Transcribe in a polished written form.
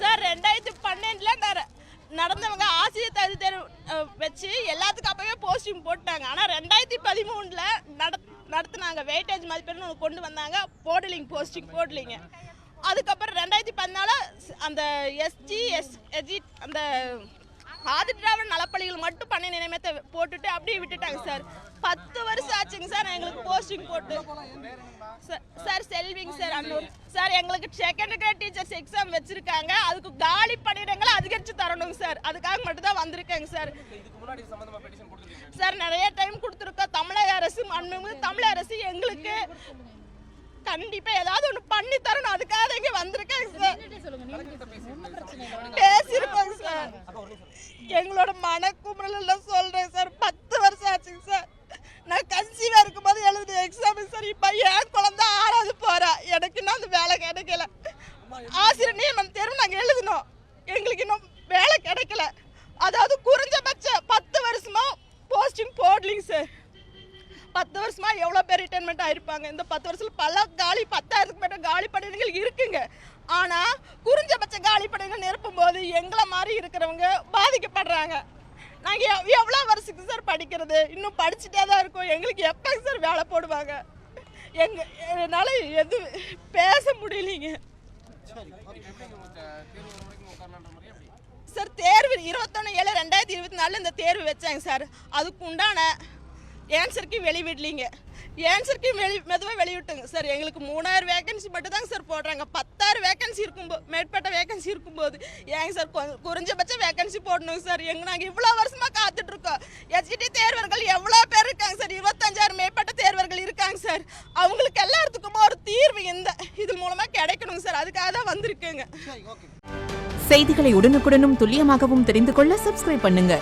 Sir 2012 நடந்தவங்க ஆசிரியர் தகுதி தேர்வு வச்சு எல்லாத்துக்கும் அப்பவே போஸ்டிங் போட்டாங்க. ஆனால் 2013 நடத்துனாங்க. வெயிட்டேஜ் மதிப்பெண்ணு கொண்டு வந்தாங்க. போஸ்டிங் போடலிங்க. அதுக்கப்புறம் 2014 அந்த எஸ்ஜி அந்த ஆதிதிராவிட நலப்பள்ளிகள் மட்டும் பண்ணி நியமனத்தை போட்டுட்டு அப்படியே விட்டுட்டாங்க சார். 10 வருஷம் ஆச்சுங்க சார் எங்களுக்கு போஸ்டிங் போட்டு. சார் செல்விங் சார் அன்னூர் சார் எங்களுக்கு செகண்ட் கிரேட் டீச்சர்ஸ் எக்ஸாம் வச்சிருக்காங்க. அதுக்கு காலி பணியிடங்களை அதிகரிச்சு தரணுங்க சார். அதுக்காக மட்டும் தான் வந்திருக்கேங்க சார். சார் நிறைய டைம் கொடுத்துருக்கோம். தமிழக அரசு தமிழக அரசு எங்களுக்கு கண்டிப்பா ஏதாவது ஒண்ணு பண்ணி தரணும். அதுக்காக இங்க வந்திருக்கேங்க சார். பேசிருக்கோங்க சார். எங்களோட மனக்குமுறல் எல்லாம் சொல்றேன் சார். 10 வருஷம் ஆச்சுங்க சார். நான் கன்சீவா இருக்கும்போது எழுதின எக்ஸாம் சார். இப்ப என் குழந்தை 6வது போறா. எனக்கு இன்னும் அந்த வேலை கிடைக்கல. ஆசிரியர் நியமன தேர்வு நாங்க எழுதினோம். எங்களுக்கு இன்னும் வேலை கிடைக்கல. அதாவது குறைஞ்சபட்ச 10 வருஷமா போஸ்டிங் போடலிங்க சார். 10 வருஷமா எவ்வளோ பேர் ரிட்டைர்மெண்ட் ஆயிருப்பாங்க. இந்த 10 வருஷத்துல பல 10,000க்கு மேல காலி பணியிடங்கள் இருக்குங்க. ஆனால் குறைஞ்சபட்ச காலி பணியிடங்கள் நிரப்பும் போது எங்களை மாதிரி இருக்கிறவங்க பாதிக்கப்படுறாங்க. நாங்கள் எவ்வளோ வருஷத்துக்கு சார் படிக்கிறது? இன்னும் படிச்சுட்டே தான் இருக்கோம். எங்களுக்கு எப்போ சார் வேலை போடுவாங்க? என்னால் எதுவும் பேச முடியலைங்க சார். தேர்வு 21/7/2024 இந்த தேர்வு வச்சாங்க சார். அதுக்கு உண்டான ஏன்சருக்கு வெளிவிடலிங்க. ஏன்சருக்கு மெதுவாக வெளிவிட்டுங்க சார். எங்களுக்கு 3000 வேகன்சி மட்டும் தாங்க சார் போடுறாங்க. 10,000 வேகன்சி மேற்பட்ட வேகன்சி இருக்கும்போது ஏங்க சார் குறைஞ்சபட்ச வேகன்சி போடணுங்க சார். நாங்கள் இவ்வளோ வருஷமாக காத்துட்டு இருக்கோம். எஸ்ஜிடி தேர்வர்கள் எவ்வளோ பேர் இருக்காங்க சார். 25,000 மேற்பட்ட தேர்வர்கள் இருக்காங்க சார். அவங்களுக்கு எல்லாத்துக்கும் ஒரு தீர்வு இது மூலமாக கிடைக்கணுங்க சார். அதுக்காக தான் வந்திருக்குங்க. செய்திகளை உடனுக்குடனும் துல்லியமாகவும் தெரிந்து கொள்ள சப்ஸ்கிரைப் பண்ணுங்க.